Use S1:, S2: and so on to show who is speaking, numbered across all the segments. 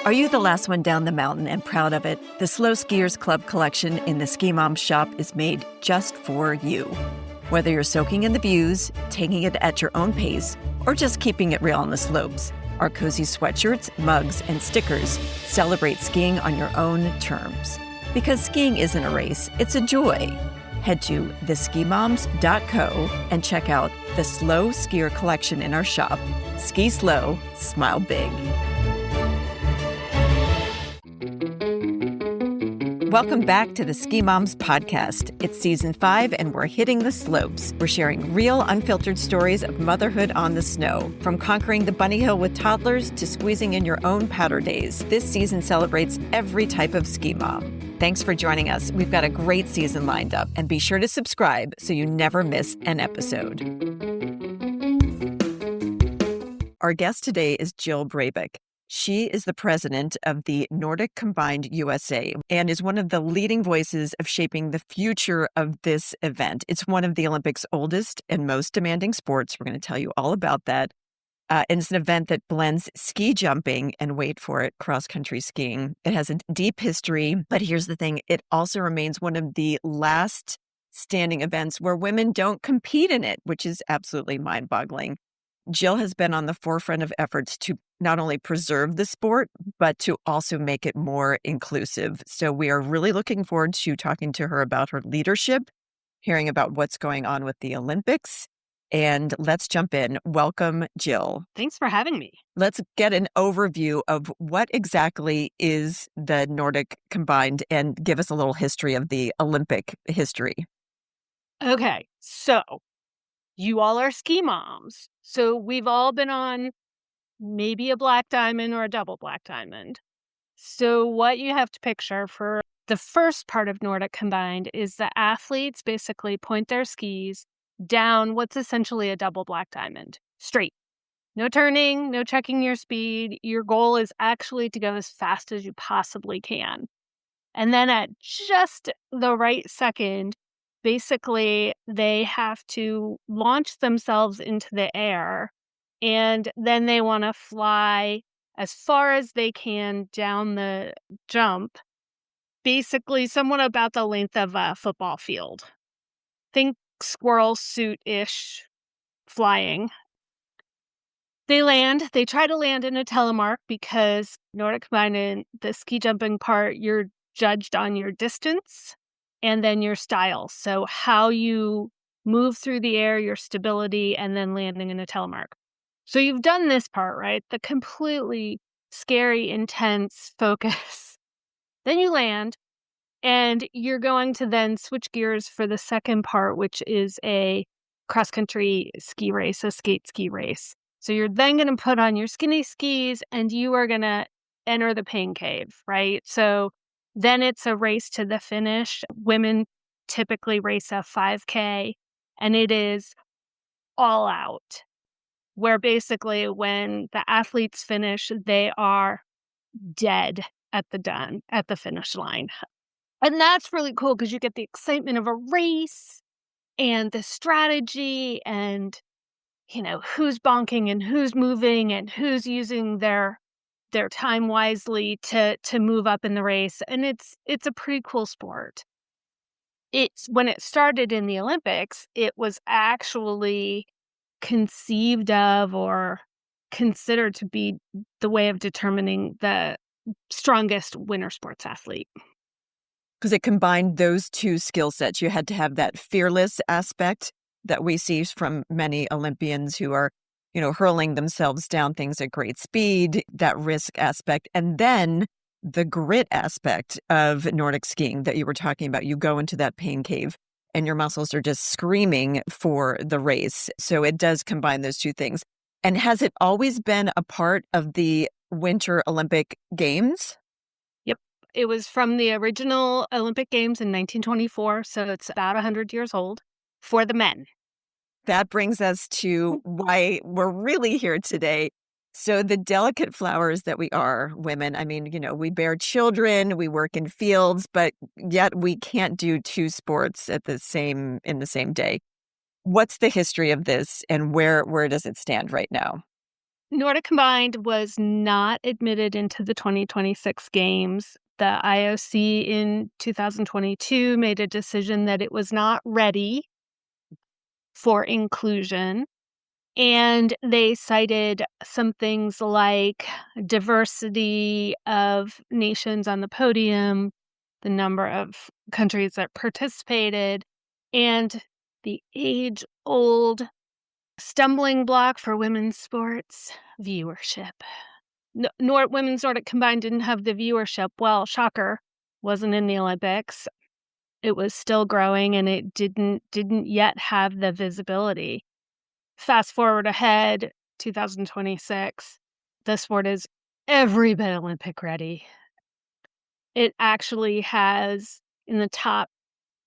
S1: Are you the last one down the mountain and proud of it? The Slow Skiers Club collection in the Ski Mom shop is made just for you. Whether you're soaking in the views, taking it at your own pace, or just keeping it real on the slopes, our cozy sweatshirts, mugs, and stickers celebrate skiing on your own terms. Because skiing isn't a race, it's a joy. Head to theskimoms.co and check out the Slow Skier collection in our shop. Ski slow, smile big. Welcome back to the Ski Moms podcast. It's season 5 and we're hitting the slopes. We're sharing real, unfiltered stories of motherhood on the snow, from conquering the bunny hill with toddlers to squeezing in your own powder days. This season celebrates every type of ski mom. Thanks for joining us. We've got a great season lined up, and be sure to subscribe so you never miss an episode. Our guest today is Jill Brabek. She is the president of the Nordic Combined USA and is one of the leading voices of shaping the future of this event. It's one of the Olympics' oldest and most demanding sports. We're going to tell you all about that. And it's an event that blends ski jumping and, wait for it, cross-country skiing. It has a deep history, but here's the thing. It also remains one of the last standing events where women don't compete in it, which is absolutely mind-boggling. Jill has been on the forefront of efforts to not only preserve the sport, but to also make it more inclusive. So we are really looking forward to talking to her about her leadership, hearing about what's going on with the Olympics. And let's jump in. Welcome, Jill.
S2: Thanks for having me.
S1: Let's get an overview of what exactly is the Nordic Combined and give us a little history of the Olympic history.
S2: Okay, so you all are ski moms. So we've all been on maybe a black diamond or a double black diamond. So what you have to picture for the first part of Nordic Combined is the athletes basically point their skis down what's essentially a double black diamond, straight. No turning, no checking your speed. Your goal is actually to go as fast as you possibly can. And then at just the right second, basically, they have to launch themselves into the air, and then they want to fly as far as they can down the jump, basically somewhat about the length of a football field. Think squirrel suit-ish flying. They try to land in a telemark because Nordic Combined in the ski jumping part, you're judged on your distance and then your style. So how you move through the air, your stability, and then landing in a telemark. So you've done this part, right? The completely scary, intense focus. Then you land, and you're going to then switch gears for the second part, which is a cross-country ski race, a skate ski race. So you're then going to put on your skinny skis, and you are going to enter the pain cave, right? So then it's a race to the finish. Women typically race a 5K, and it is all out, where basically when the athletes finish, they are dead at the finish line. And that's really cool because you get the excitement of a race and the strategy and, who's bonking and who's moving and who's using their time wisely to move up in the race. And it's a pretty cool sport. When it started in the Olympics, it was actually conceived of or considered to be the way of determining the strongest winter sports athlete.
S1: Because it combined those two skill sets. You had to have that fearless aspect that we see from many Olympians who are, hurling themselves down things at great speed, that risk aspect, and then the grit aspect of Nordic skiing that you were talking about. You go into that pain cave and your muscles are just screaming for the race. So it does combine those two things. And has it always been a part of the Winter Olympic Games?
S2: Yep. It was from the original Olympic Games in 1924, so it's about 100 years old, for the men.
S1: That brings us to why we're really here today. So the delicate flowers that we are, women, we bear children, we work in fields, but yet we can't do two sports in the same day. What's the history of this and where does it stand right now?
S2: Nordic Combined was not admitted into the 2026 games. The IOC in 2022 made a decision that it was not ready for inclusion. And they cited some things like diversity of nations on the podium, the number of countries that participated, and the age-old stumbling block for women's sports, viewership. Women's Nordic Combined didn't have the viewership. Well, shocker, wasn't in the Olympics. It was still growing, and it didn't yet have the visibility. Fast forward ahead, 2026, the sport is every bit Olympic ready. It actually has, in the top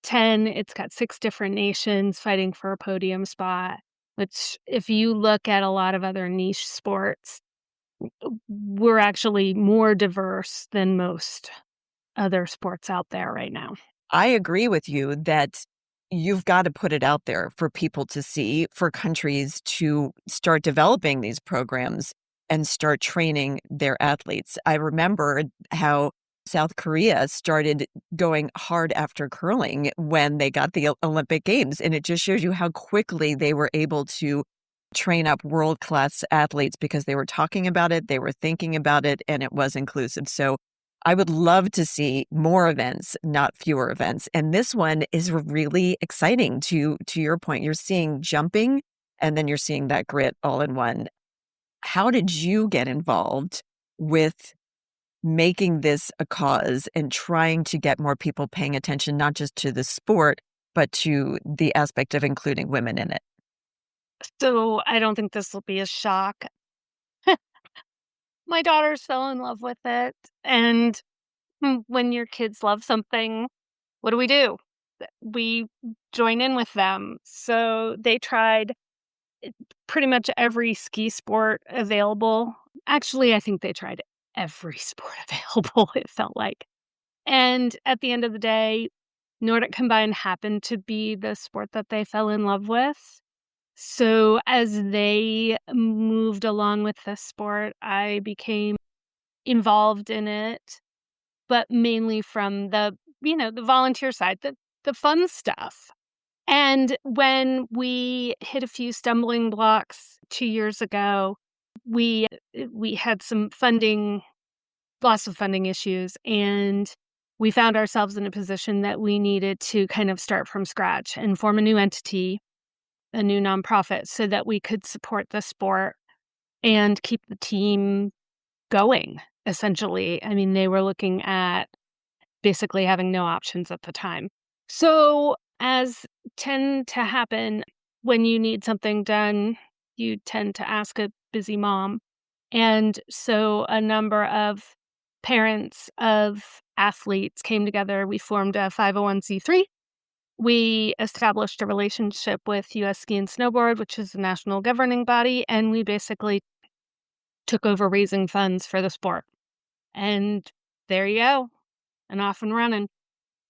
S2: 10, it's got 6 different nations fighting for a podium spot, which if you look at a lot of other niche sports, we're actually more diverse than most other sports out there right now.
S1: I agree with you that you've got to put it out there for people to see, for countries to start developing these programs and start training their athletes. I remember how South Korea started going hard after curling when they got the Olympic Games. And it just shows you how quickly they were able to train up world-class athletes because they were talking about it, they were thinking about it, and it was inclusive. So I would love to see more events, not fewer events. And this one is really exciting to your point. You're seeing jumping and then you're seeing that grit all in one. How did you get involved with making this a cause and trying to get more people paying attention, not just to the sport, but to the aspect of including women in it?
S2: So I don't think this will be a shock. My daughters fell in love with it, and when your kids love something, what do? We join in with them. So they tried pretty much every ski sport available. Actually, I think they tried every sport available, it felt like. And at the end of the day, Nordic Combined happened to be the sport that they fell in love with. So as they moved along with the sport, I became involved in it, but mainly from the volunteer side, the fun stuff. And when we hit a few stumbling blocks 2 years ago, we had some funding, lots of funding issues, and we found ourselves in a position that we needed to kind of start from scratch and form a new entity, a new nonprofit, so that we could support the sport and keep the team going, essentially. I mean, they were looking at basically having no options at the time. So, as tend to happen when you need something done, you tend to ask a busy mom. And so a number of parents of athletes came together. We formed a 501(c)(3). We established a relationship with US Ski and Snowboard, which is the national governing body, and we basically took over raising funds for the sport. And there you go, and off and running.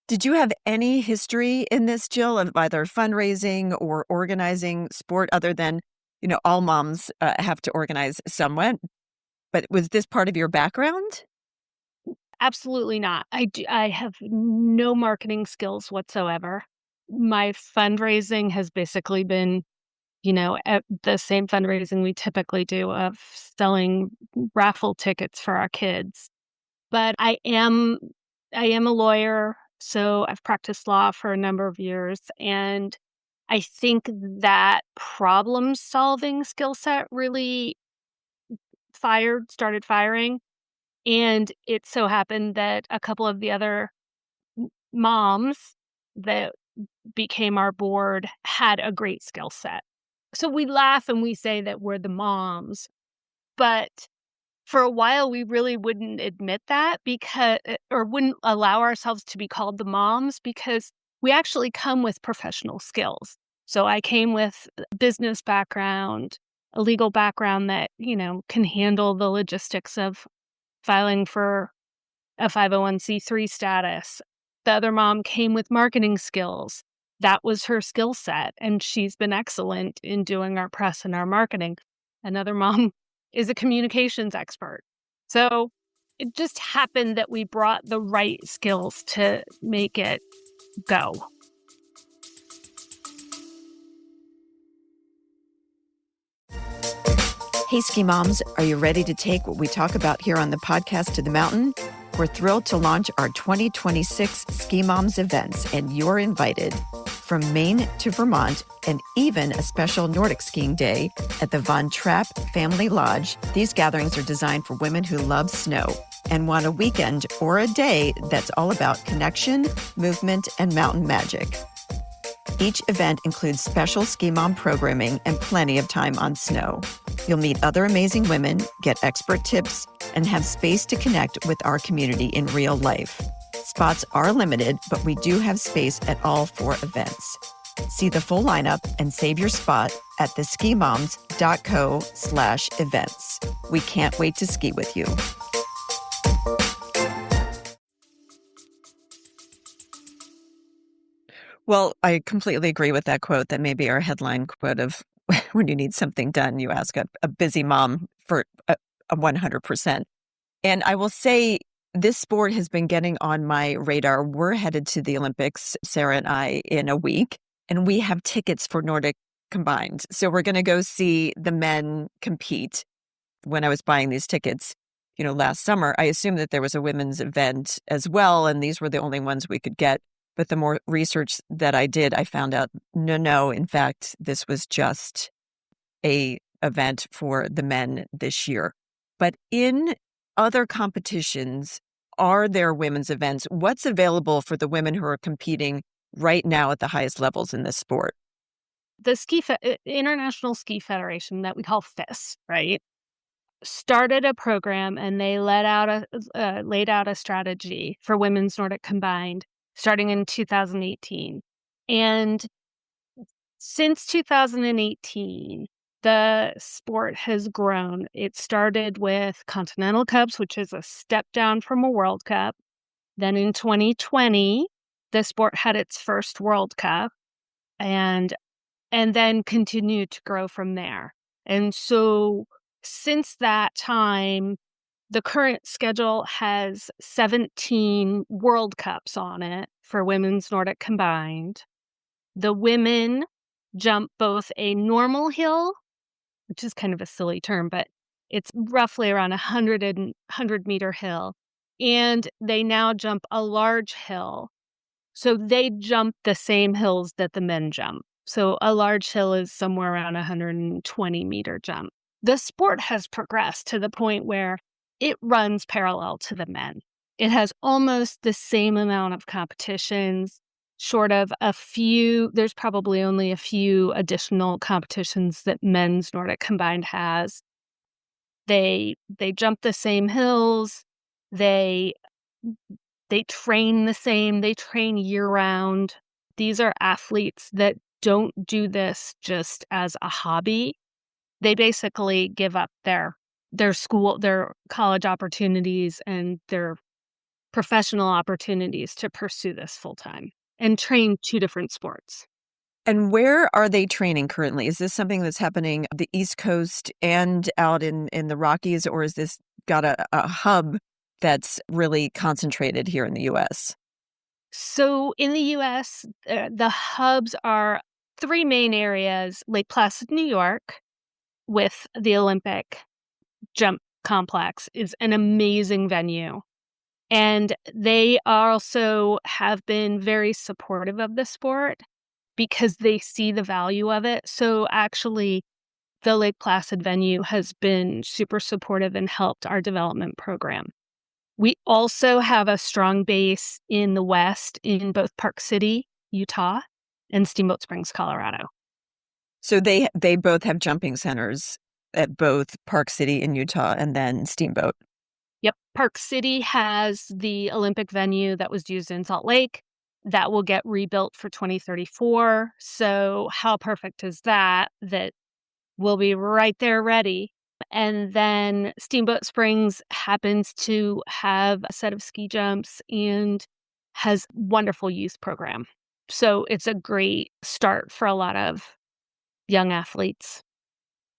S1: Did you have any history in this, Jill, of either fundraising or organizing sport other than, all moms have to organize somewhat? But was this part of your background?
S2: Absolutely not. I have no marketing skills whatsoever. My fundraising has basically been, the same fundraising we typically do of selling raffle tickets for our kids. But I am a lawyer, so I've practiced law for a number of years, and I think that problem-solving skill set really started firing, and it so happened that a couple of the other moms that became our board had a great skill set. So we laugh and we say that we're the moms, but for a while, we really wouldn't admit that because or wouldn't allow ourselves to be called the moms because we actually come with professional skills. So I came with a business background, a legal background that, can handle the logistics of filing for a 501(c)(3) status. The other mom came with marketing skills. That was her skill set, and she's been excellent in doing our press and our marketing. Another mom is a communications expert. So it just happened that we brought the right skills to make it go.
S1: Hey, Ski Moms, are you ready to take what we talk about here on the podcast to the mountain? We're thrilled to launch our 2026 Ski Moms events, and you're invited. From Maine to Vermont, and even a special Nordic skiing day at the Von Trapp Family Lodge, these gatherings are designed for women who love snow and want a weekend or a day that's all about connection, movement, and mountain magic. Each event includes special Ski Mom programming and plenty of time on snow. You'll meet other amazing women, get expert tips, and have space to connect with our community in real life. Spots are limited, but we do have space at all 4 events. See the full lineup and save your spot at theskimoms.co/events. We can't wait to ski with you. Well, I completely agree with that quote. That may be our headline quote of when you need something done, you ask a busy mom for a 100%. And I will say this sport has been getting on my radar. We're headed to the Olympics, Sarah and I, in a week, and we have tickets for Nordic combined. So we're going to go see the men compete. When I was buying these tickets, last summer, I assumed that there was a women's event as well, and these were the only ones we could get. But the more research that I did, I found out, no, in fact, this was just a event for the men this year. But in other competitions, are there women's events? What's available for the women who are competing right now at the highest levels in this sport?
S2: The International Ski Federation, that we call FIS, right, started a program, and they laid out a strategy for women's Nordic combined starting in 2018. And since 2018, the sport has grown. It started with Continental Cups, which is a step down from a World Cup. Then in 2020, the sport had its first World Cup, and then continued to grow from there. And so since that time, the current schedule has 17 World Cups on it for women's Nordic combined. The women jump both a normal hill, which is kind of a silly term, but it's roughly around 100-meter hill, and they now jump a large hill. So they jump the same hills that the men jump. So a large hill is somewhere around 120-meter jump. The sport has progressed to the point where it runs parallel to the men. It has almost the same amount of competitions, short of there's probably only a few additional competitions that men's Nordic combined has. They jump the same hills. They train the same. They train year-round. These are athletes that don't do this just as a hobby. They basically give up their school, their college opportunities, and their professional opportunities to pursue this full-time and train 2 different sports.
S1: And where are they training currently? Is this something that's happening on the East Coast and out in the Rockies, or is this got a hub that's really concentrated here in the U.S.?
S2: So in the U.S., the hubs are 3 main areas: Lake Placid, New York, with the Olympic Jump Complex is an amazing venue. And they also have been very supportive of the sport because they see the value of it. So actually, the Lake Placid venue has been super supportive and helped our development program. We also have a strong base in the West in both Park City, Utah, and Steamboat Springs, Colorado.
S1: So they both have jumping centers at both Park City in Utah and then Steamboat.
S2: Yep. Park City has the Olympic venue that was used in Salt Lake. That will get rebuilt for 2034. So how perfect is that? That will be right there ready. And then Steamboat Springs happens to have a set of ski jumps and has wonderful youth program. So it's a great start for a lot of young athletes.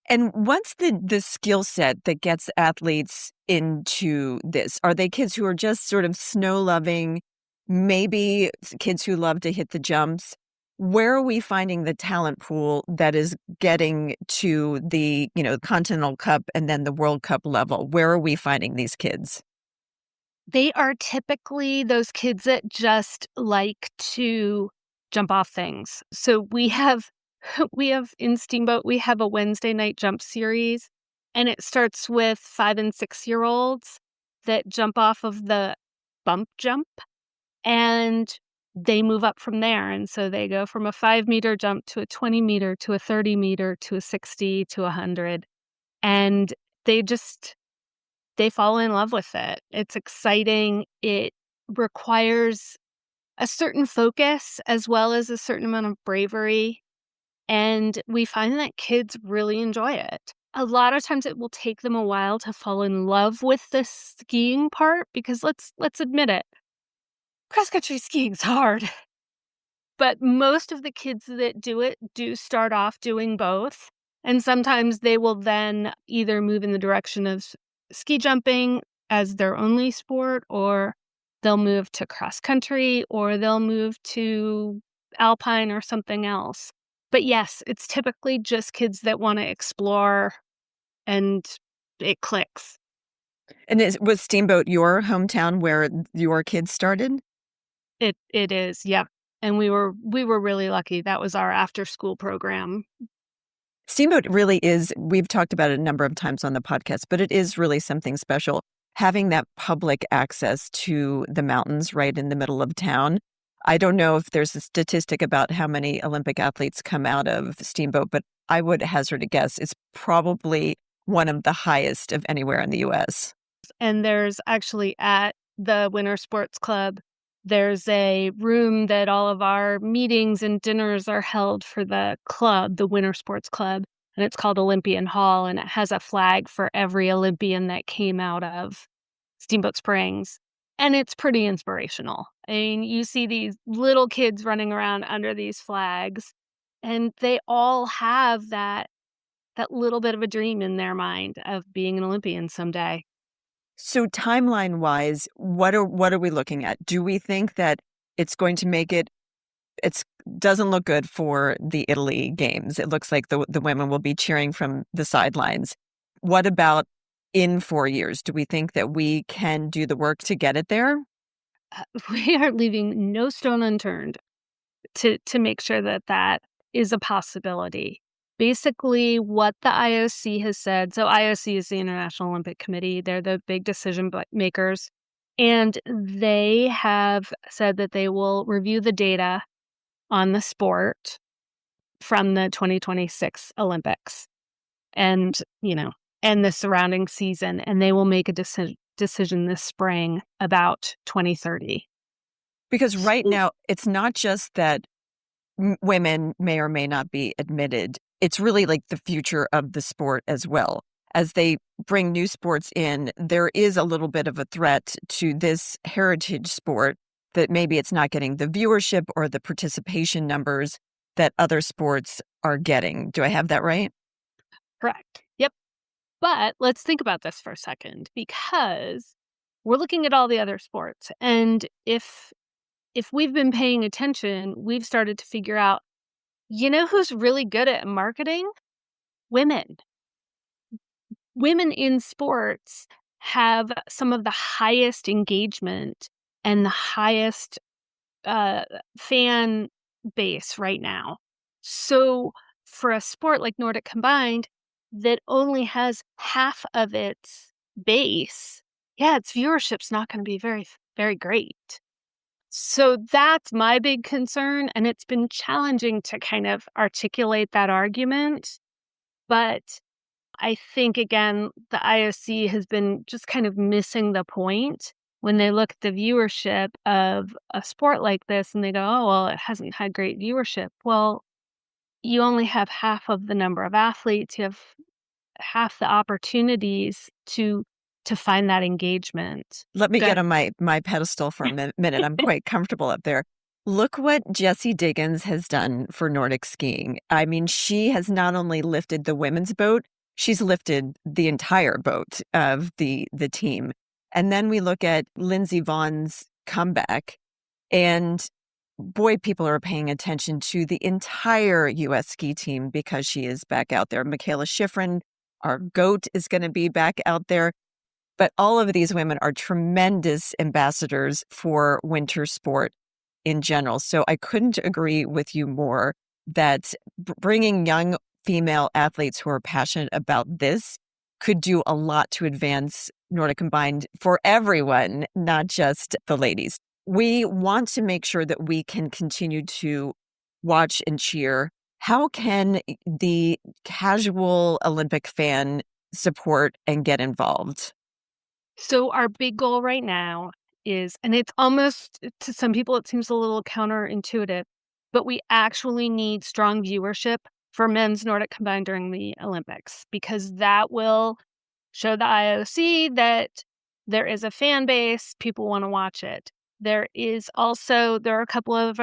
S1: And what's the skill set that gets athletes into this? Are they kids who are just sort of snow loving, maybe kids who love to hit the jumps? Where are we finding the talent pool that is getting to the, Continental Cup and then the World Cup level? Where are we finding these kids?
S2: They are typically those kids that just like to jump off things. So we have we have in Steamboat, we have a Wednesday night jump series, and it starts with 5 and 6-year-olds that jump off of the bump jump, and they move up from there. And so they go from a 5-meter jump to a 20-meter to a 30-meter to a 60 to a 100. And they just they fall in love with it. It's exciting. It requires a certain focus as well as a certain amount of bravery, and we find that kids really enjoy it. A lot of times it will take them a while to fall in love with the skiing part because let's admit it, cross country skiing's hard. But most of the kids that do it do start off doing both, and sometimes they will then either move in the direction of ski jumping as their only sport, or they'll move to cross country, or they'll move to alpine or something else. But yes, it's typically just kids that wanna explore, and it clicks.
S1: And was Steamboat your hometown where your kids started?
S2: It is, yep, and we were really lucky. That was our after-school program.
S1: Steamboat really is, we've talked about it a number of times on the podcast, but it is really something special. Having that public access to the mountains right in the middle of town. I don't know if there's a statistic about how many Olympic athletes come out of Steamboat, but I would hazard a guess it's probably one of the highest of anywhere in the U.S.
S2: And there's actually at the Winter Sports Club, there's a room that all of our meetings and dinners are held for the club, the Winter Sports Club, and it's called Olympian Hall, and it has a flag for every Olympian that came out of Steamboat Springs, and it's pretty inspirational. I mean, you see these little kids running around under these flags, and they all have that little bit of a dream in their mind of being an Olympian someday.
S1: So timeline-wise, what are we looking at? Do we think that it's going to make it doesn't look good for the Italy games. It looks like the women will be cheering from the sidelines. What about in 4 years? Do we think that we can do the work to get it there?
S2: We are leaving no stone unturned to make sure that that is a possibility. Basically, what the IOC has said, so IOC is the International Olympic Committee, they're the big decision makers, and they have said that they will review the data on the sport from the 2026 Olympics and, and the surrounding season, and they will make a decision this spring about 2030.
S1: Because right now, it's not just that women may or may not be admitted. It's really like the future of the sport as well. As they bring new sports in, there is a little bit of a threat to this heritage sport that maybe it's not getting the viewership or the participation numbers that other sports are getting. Do I have that right?
S2: Correct. Yep. But let's think about this for a second, because we're looking at all the other sports. And if we've been paying attention, we've started to figure out, who's really good at marketing? Women. Women in sports have some of the highest engagement and the highest fan base right now. So for a sport like Nordic combined that only has half of its base, its viewership's not going to be very, very great. So that's my big concern, and it's been challenging to kind of articulate that argument. But I think, again, the IOC has been just kind of missing the point when they look at the viewership of a sport like this and they go, oh, well, it hasn't had great viewership. Well, you only have half of the number of athletes. You have half the opportunities to find that engagement.
S1: Let me get on my pedestal for a minute. I'm quite comfortable up there. Look what Jessie Diggins has done for Nordic skiing. I mean, she has not only lifted the women's boat, she's lifted the entire boat of the team. And then we look at Lindsey Vogn's comeback, and boy, people are paying attention to the entire U.S. ski team because she is back out there. Michaela Schifrin, our GOAT, is going to be back out there. But all of these women are tremendous ambassadors for winter sport in general. So I couldn't agree with you more that bringing young female athletes who are passionate about this could do a lot to advance Nordic Combined for everyone, not just the ladies. We want to make sure that we can continue to watch and cheer. How can the casual Olympic fan support and get involved?
S2: So our big goal right now is, and it's almost, to some people, it seems a little counterintuitive, but we actually need strong viewership for men's Nordic combined during the Olympics, because that will show the IOC that there is a fan base, people want to watch it. There are a couple of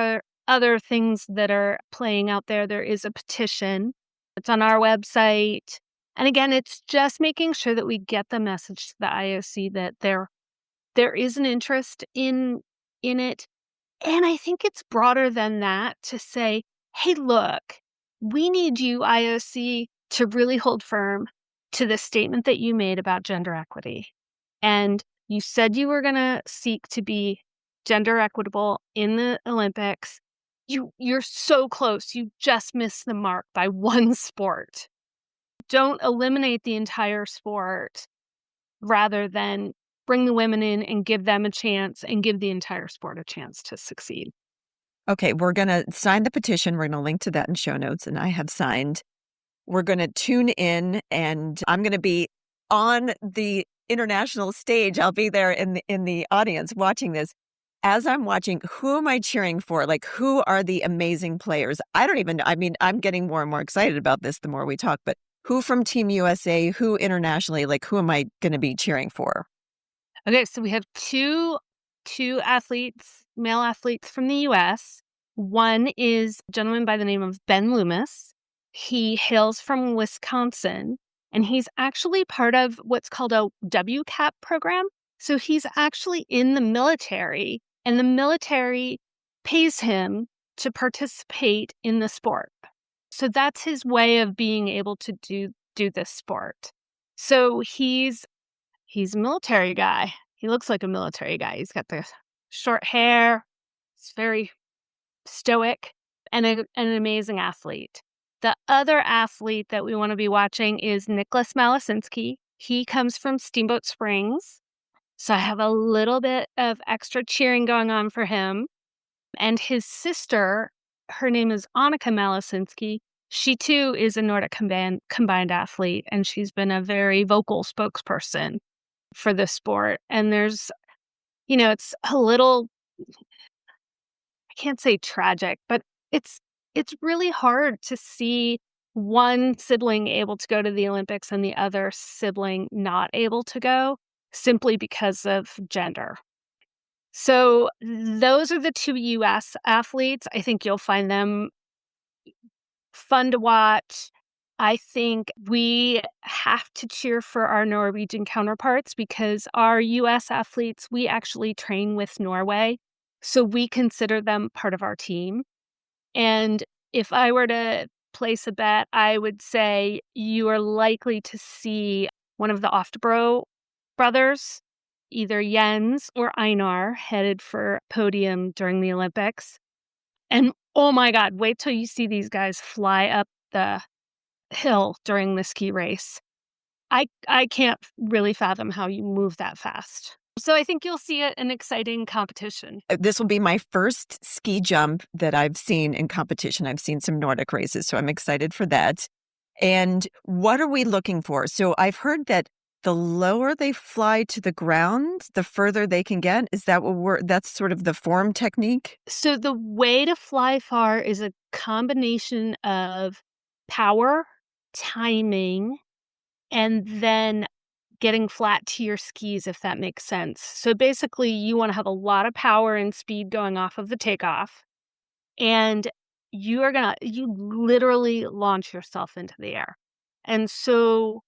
S2: other things that are playing out there. There is a petition. It's on our website. And again, it's just making sure that we get the message to the IOC that there is an interest in it. And I think it's broader than that to say, hey, look, we need you, IOC, to really hold firm to the statement that you made about gender equity. And you said you were going to seek to be gender equitable in the Olympics. You're so close. You just missed the mark by one sport. Don't eliminate the entire sport, rather than bring the women in and give them a chance and give the entire sport a chance to succeed.
S1: Okay, we're going to sign the petition. We're going to link to that in show notes, and I have signed. We're going to tune in, and I'm going to be on the international stage. I'll be there in the audience watching this. As I'm watching, who am I cheering for? Like, who are the amazing players? I don't even know. I mean, I'm getting more and more excited about this the more we talk, but who from Team USA, who internationally, like, who am I going to be cheering for?
S2: Okay, so we have two athletes, male athletes from the US. One is a gentleman by the name of Ben Loomis. He hails from Wisconsin, and he's actually part of what's called a WCAP program. So he's actually in the military, and the military pays him to participate in the sport. So that's his way of being able to do this sport. So he's a military guy. He looks like a military guy. He's got the short hair. He's very stoic and an amazing athlete. The other athlete that we want to be watching is Nicholas Malasinski. He comes from Steamboat Springs. So I have a little bit of extra cheering going on for him. And his sister, her name is Annika Malasinski. She too is a Nordic combined athlete, and she's been a very vocal spokesperson for the sport. And there's, it's a little, I can't say tragic, but it's really hard to see one sibling able to go to the Olympics and the other sibling not able to go simply because of gender. So those are the two US athletes. I think you'll find them fun to watch. I think we have to cheer for our Norwegian counterparts, because our US athletes, we actually train with Norway. So we consider them part of our team. And if I were to place a bet, I would say you are likely to see one of the Oftebro brothers, either Jens or Einar, headed for podium during the Olympics. And oh my God, wait till you see these guys fly up the hill during the ski race. I can't really fathom how you move that fast. So I think you'll see an exciting competition.
S1: This will be my first ski jump that I've seen in competition. I've seen some Nordic races, so I'm excited for that. And what are we looking for? So I've heard that the lower they fly to the ground, the further they can get. Is that that's sort of the form technique?
S2: So the way to fly far is a combination of power, timing, and then getting flat to your skis, if that makes sense. So basically, you want to have a lot of power and speed going off of the takeoff, and you literally launch yourself into the air. And so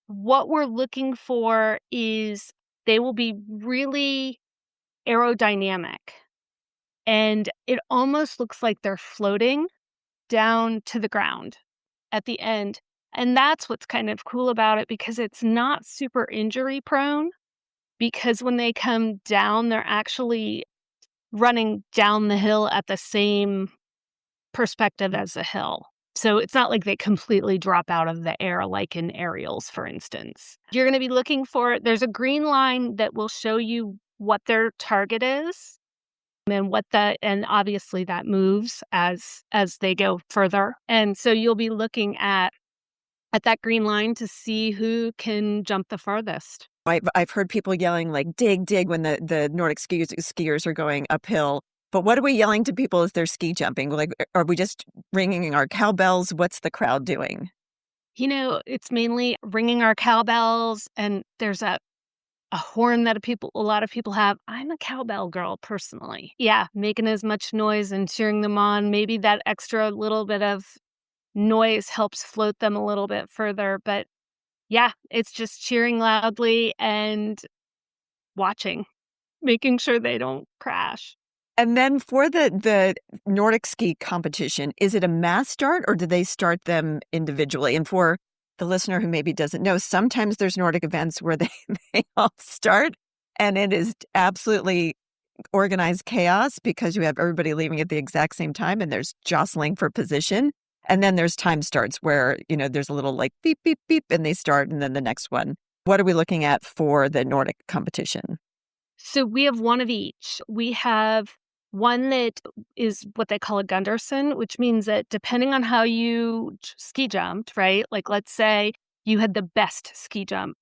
S2: what we're looking for is they will be really aerodynamic. And it almost looks like they're floating down to the ground at the end. And that's what's kind of cool about it because it's not super injury prone. Because when they come down, they're actually running down the hill at the same perspective as the hill. So it's not like they completely drop out of the air like in aerials, for instance. You're going to be looking for, there's a green line that will show you what their target is and and obviously that moves as they go further. And so you'll be looking at that green line to see who can jump the farthest.
S1: I've heard people yelling like dig, dig when the Nordic skiers are going uphill. But what are we yelling to people as they're ski jumping? Like, are we just ringing our cowbells? What's the crowd doing?
S2: It's mainly ringing our cowbells, and there's a horn that a lot of people have. I'm a cowbell girl personally. Yeah, making as much noise and cheering them on. Maybe that extra little bit of noise helps float them a little bit further. But yeah, it's just cheering loudly and watching, making sure they don't crash.
S1: And then for the Nordic ski competition, is it a mass start or do they start them individually? And for the listener who maybe doesn't know, sometimes there's Nordic events where they all start and it is absolutely organized chaos because you have everybody leaving at the exact same time and there's jostling for position. And then there's time starts where, there's a little like beep, beep, beep, and they start and then the next one. What are we looking at for the Nordic competition?
S2: So we have one of each. We have one that is what they call a Gunderson, which means that depending on how you ski jumped, right? Like let's say you had the best ski jump,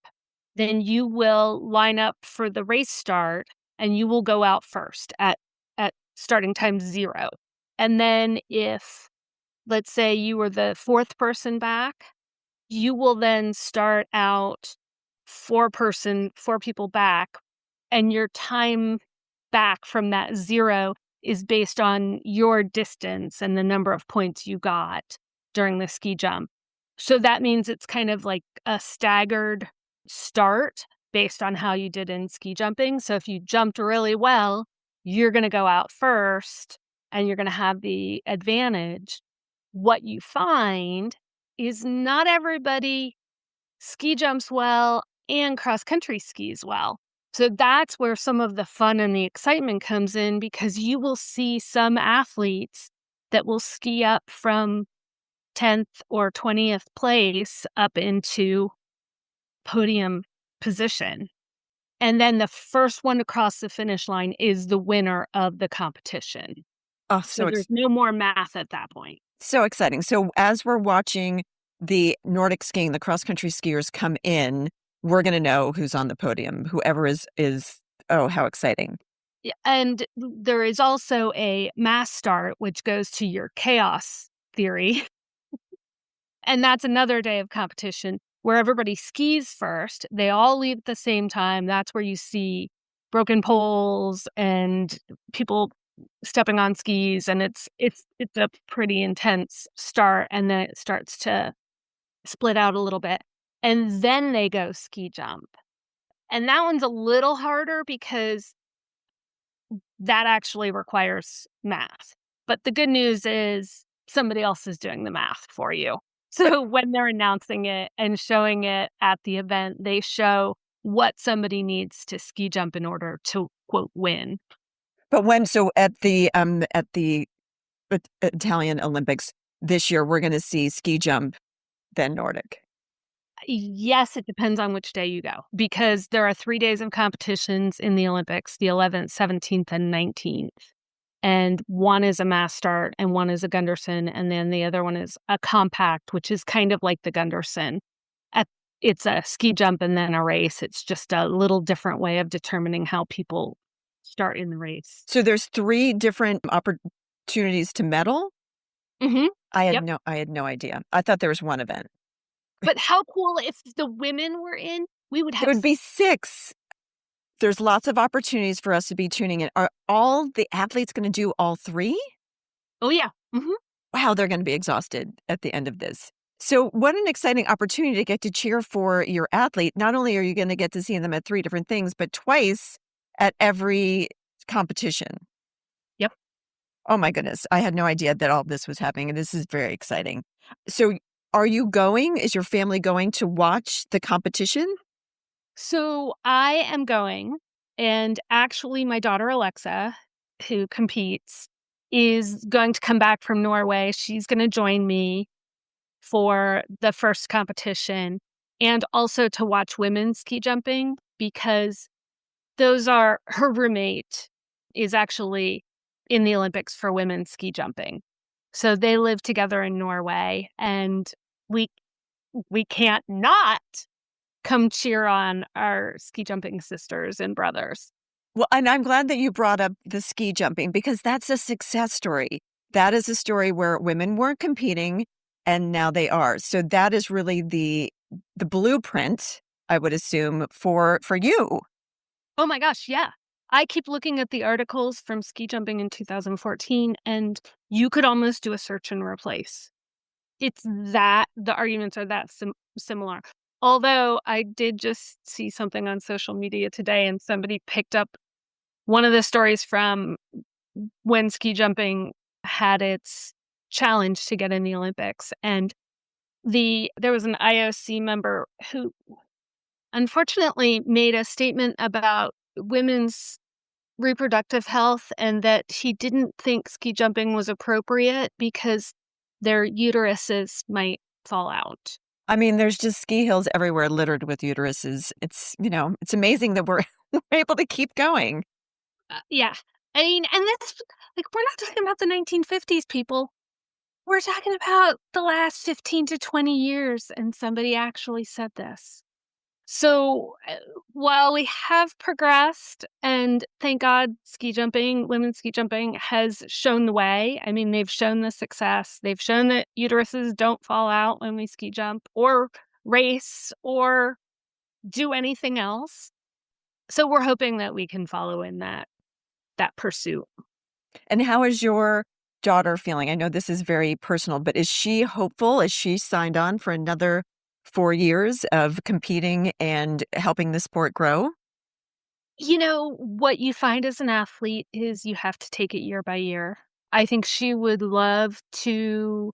S2: then you will line up for the race start and you will go out first at starting time 0. And then if let's say you were the 4th person back, you will then start out 4 people back, and your time back from that 0 is based on your distance and the number of points you got during the ski jump. So that means it's kind of like a staggered start based on how you did in ski jumping. So if you jumped really well, you're going to go out first and you're going to have the advantage. What you find is not everybody ski jumps well and cross country skis well. So that's where some of the fun and the excitement comes in because you will see some athletes that will ski up from 10th or 20th place up into podium position. And then the first one to cross the finish line is the winner of the competition.
S1: Oh,
S2: So there's no more math at that point.
S1: so exciting. So as we're watching the Nordic skiing, the cross-country skiers come in, we're going to know who's on the podium. Whoever is, oh, how exciting.
S2: Yeah, and there is also a mass start, which goes to your chaos theory. And that's another day of competition where everybody skis first. They all leave at the same time. That's where you see broken poles and people stepping on skis, and it's a pretty intense start, and then it starts to split out a little bit. And then they go ski jump. And that one's a little harder because that actually requires math. But the good news is somebody else is doing the math for you. So when they're announcing it and showing it at the event, they show what somebody needs to ski jump in order to quote win.
S1: But so at the Italian Olympics this year, we're going to see ski jump, then Nordic.
S2: Yes, it depends on which day you go because there are 3 days of competitions in the Olympics, the 11th, 17th, and 19th. And one is a mass start and one is a Gunderson. And then the other one is a compact, which is kind of like the Gunderson. It's a ski jump and then a race. It's just a little different way of determining how people start in the race.
S1: So there's 3 different opportunities to medal?
S2: Mm-hmm.
S1: I had
S2: Yep.
S1: no idea. I thought there was one event.
S2: But how cool if the women were in? We would have.
S1: It would be 6. There's lots of opportunities for us to be tuning in. Are all the athletes going to do all 3?
S2: Oh, yeah. Mm-hmm.
S1: Wow, they're going to be exhausted at the end of this. So, what an exciting opportunity to get to cheer for your athlete. Not only are you going to get to see them at three different things, but twice at every competition.
S2: Yep.
S1: Oh my goodness. I had no idea that all this was happening, and this is very exciting. So, are you going? Is your family going to watch the competition?
S2: So I am going, and actually, my daughter Alexa, who competes, is going to come back from Norway. She's going to join me for the first competition and also to watch women's ski jumping because those are her roommate is actually in the Olympics for women's ski jumping. So they live together in Norway, and we we can't not come cheer on our ski jumping sisters and brothers.
S1: Well, and I'm glad that you brought up the ski jumping because that's a success story. That is a story where women weren't competing and now they are. So that is really the blueprint, I would assume, for you.
S2: Oh my gosh, yeah. I keep looking at the articles from ski jumping in 2014, and you could almost do a search and replace. It's that the arguments are that similar. Although I did just see something on social media today, and somebody picked up one of the stories from when ski jumping had its challenge to get in the Olympics, and there was an IOC member who unfortunately made a statement about women's reproductive health and that he didn't think ski jumping was appropriate because their uteruses might fall out.
S1: I mean, there's just ski hills everywhere littered with uteruses. It's amazing that we're we're able to keep going.
S2: Yeah. I mean, and that's like, we're not talking about the 1950s, people. We're talking about the last 15 to 20 years, and somebody actually said this. So, while we have progressed, and thank God women's ski jumping has shown the way. I mean, they've shown the success. They've shown that uteruses don't fall out when we ski jump or race or do anything else. So we're hoping that we can follow in that pursuit.
S1: And how is your daughter feeling? I know this is very personal, but is she hopeful? Is she signed on for another 4 years of competing and helping the sport grow?
S2: You know, what you find as an athlete is you have to take it year by year. I think she would love to.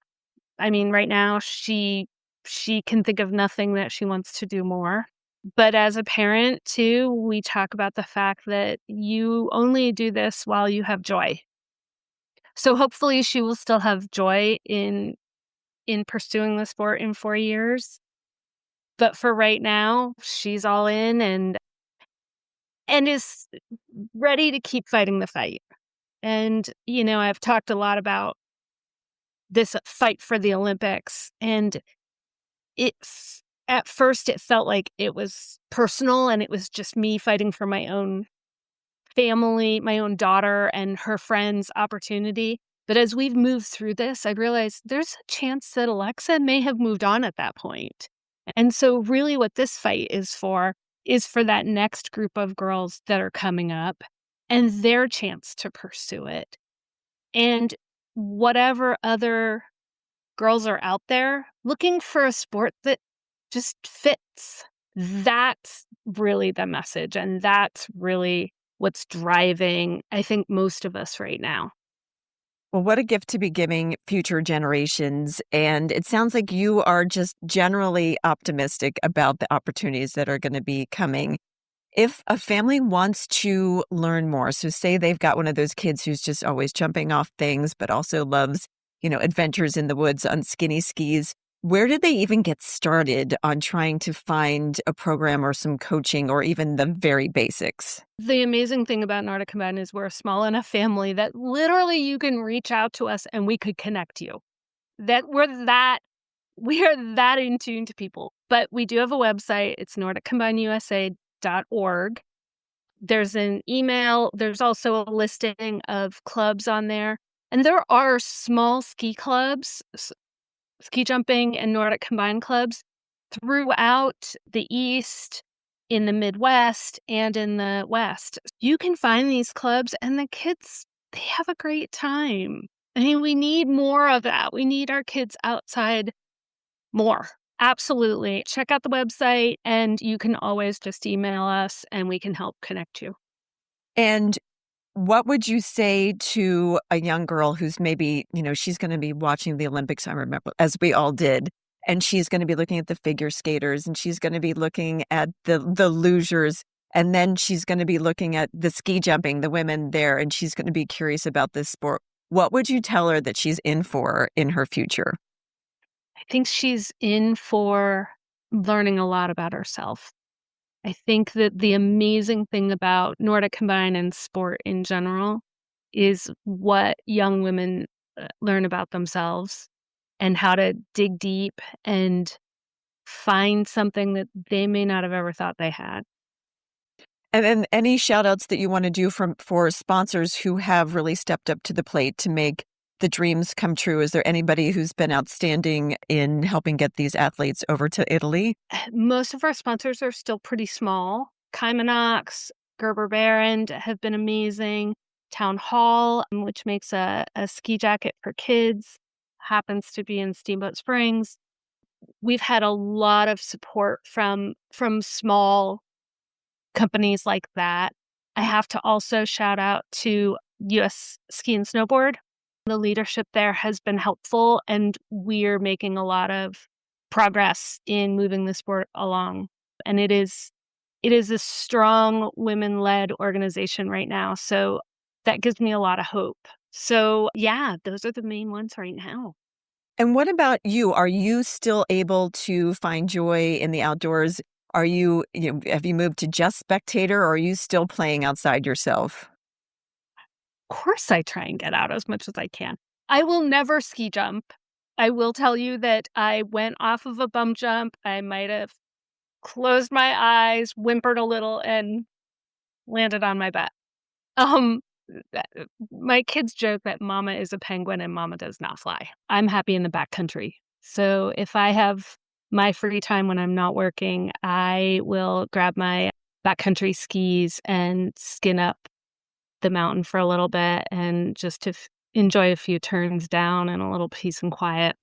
S2: I mean, right now she can think of nothing that she wants to do more. But as a parent too, we talk about the fact that you only do this while you have joy. So hopefully she will still have joy in pursuing the sport in 4 years. But for right now, she's all in and is ready to keep fighting the fight. And, I've talked a lot about this fight for the Olympics, and at first it felt like it was personal and it was just me fighting for my own family, my own daughter and her friends' opportunity. But as we've moved through this, I realized there's a chance that Alexa may have moved on at that point. And so really what this fight is for that next group of girls that are coming up and their chance to pursue it. And whatever other girls are out there looking for a sport that just fits. That's really the message, and that's really what's driving, I think, most of us right now.
S1: Well, what a gift to be giving future generations. And it sounds like you are just generally optimistic about the opportunities that are going to be coming. If a family wants to learn more, so say they've got one of those kids who's just always jumping off things, but also loves, adventures in the woods on skinny skis, where did they even get started on trying to find a program or some coaching or even the very basics?
S2: The amazing thing about Nordic Combined is we're a small enough family that literally you can reach out to us and we could connect you. That we are that in tune to people. But we do have a website. It's NordicCombinedUSA.org. There's an email. There's also a listing of clubs on there. And there are small ski clubs, ski jumping and Nordic combined clubs throughout the East, in the Midwest, and in the West. You can find these clubs and the kids, they have a great time. I mean, we need more of that. We need our kids outside More. Absolutely. Check out the website, and you can always just email us and we can help connect you.
S1: And what would you say to a young girl who's maybe, she's going to be watching the Olympics, I remember, as we all did, and she's going to be looking at the figure skaters, and she's going to be looking at the losers, and then she's going to be looking at the ski jumping, the women there, and she's going to be curious about this sport. What would you tell her that she's in for in her future?
S2: I think she's in for learning a lot about herself. I think that the amazing thing about Nordic Combined and sport in general is what young women learn about themselves and how to dig deep and find something that they may not have ever thought they had.
S1: And then any shout outs that you want to do for sponsors who have really stepped up to the plate to make the dreams come true? Is there anybody who's been outstanding in helping get these athletes over to Italy?
S2: Most of our sponsors are still pretty small. Kymanox, Gerber Barend have been amazing. Town Hall, which makes a ski jacket for kids, happens to be in Steamboat Springs. We've had a lot of support from small companies like that. I have to also shout out to US Ski and Snowboard. The leadership there has been helpful, and we're making a lot of progress in moving the sport along. And it is a strong women-led organization right now, so that gives me a lot of hope. So, yeah, those are the main ones right now.
S1: And what about you? Are you still able to find joy in the outdoors? Are have you moved to just spectator, or are you still playing outside yourself?
S2: Of course I try and get out as much as I can. I will never ski jump. I will tell you that I went off of a bump jump. I might have closed my eyes, whimpered a little, and landed on my butt. Um, my kids joke that mama is a penguin and mama does not fly. I'm happy in the backcountry. So if I have my free time when I'm not working, I will grab my backcountry skis and skin up the mountain for a little bit and just to enjoy a few turns down and a little peace and quiet.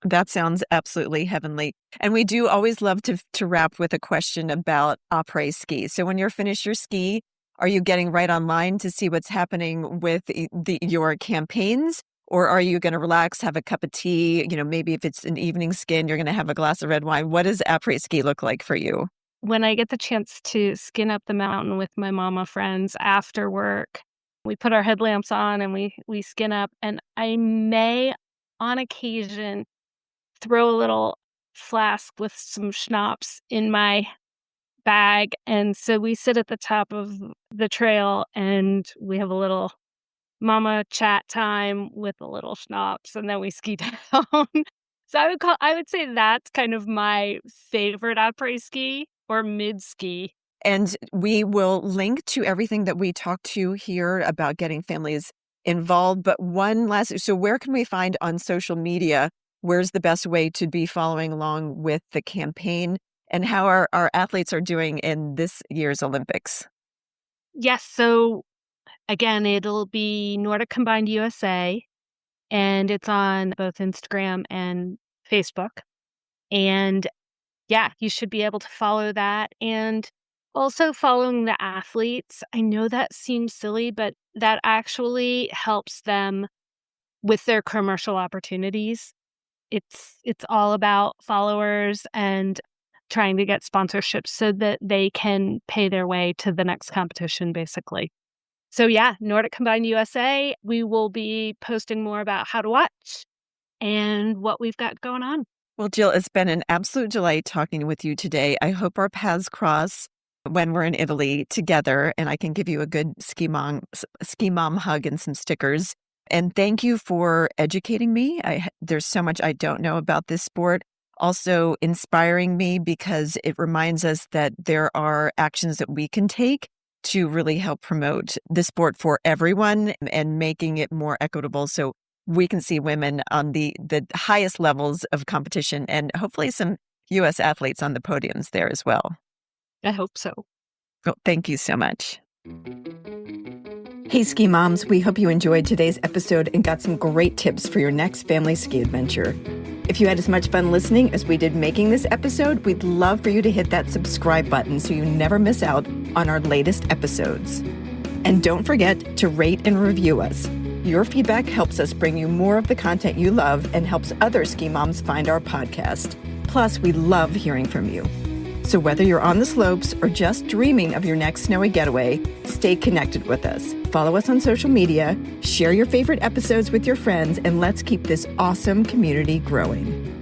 S1: That sounds absolutely heavenly. And we do always love to wrap with a question about après ski. So when you're finished your ski, are you getting right online to see what's happening with your campaigns? Or are you going to relax, have a cup of tea? Maybe if it's an evening skin, you're going to have a glass of red wine. What does après ski look like for you?
S2: When I get the chance to skin up the mountain with my mama friends after work, we put our headlamps on and we skin up. And I may, on occasion, throw a little flask with some schnapps in my bag. And so we sit at the top of the trail and we have a little mama chat time with a little schnapps, and then we ski down. So I would say that's kind of my favorite après ski or mid ski.
S1: And we will link to everything that we talked to here about getting families involved. But one last, so where can we find on social media? Where's the best way to be following along with the campaign, and how our athletes are doing in this year's Olympics?
S2: Yes, so again, it'll be Nordic Combined USA, and it's on both Instagram and Facebook. And yeah, you should be able to follow that. And also following the athletes. I know that seems silly, but that actually helps them with their commercial opportunities. It's all about followers and trying to get sponsorships so that they can pay their way to the next competition, basically. So yeah, Nordic Combined USA, we will be posting more about how to watch and what we've got going on.
S1: Well, Jill, it's been an absolute delight talking with you today. I hope our paths cross when we're in Italy together, and I can give you a good ski mom hug and some stickers. And thank you for educating me. There's so much I don't know about this sport. Also inspiring me because it reminds us that there are actions that we can take to really help promote the sport for everyone and making it more equitable so we can see women on the highest levels of competition and hopefully some U.S. athletes on the podiums there as well.
S2: I hope so.
S1: Well, thank you so much. Hey, ski moms, we hope you enjoyed today's episode and got some great tips for your next family ski adventure. If you had as much fun listening as we did making this episode, we'd love for you to hit that subscribe button so you never miss out on our latest episodes. And don't forget to rate and review us. Your feedback helps us bring you more of the content you love and helps other ski moms find our podcast. Plus, we love hearing from you. So whether you're on the slopes or just dreaming of your next snowy getaway, stay connected with us. Follow us on social media, share your favorite episodes with your friends, and let's keep this awesome community growing.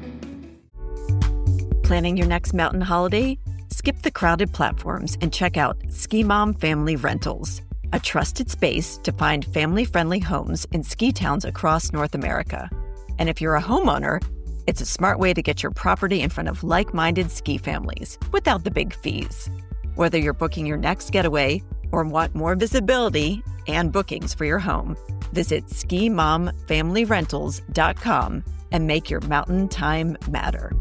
S1: Planning your next mountain holiday? Skip the crowded platforms and check out Ski Mom Family Rentals, a trusted space to find family-friendly homes in ski towns across North America. And if you're a homeowner, it's a smart way to get your property in front of like-minded ski families without the big fees. Whether you're booking your next getaway or want more visibility and bookings for your home, visit skimomfamilyrentals.com and make your mountain time matter.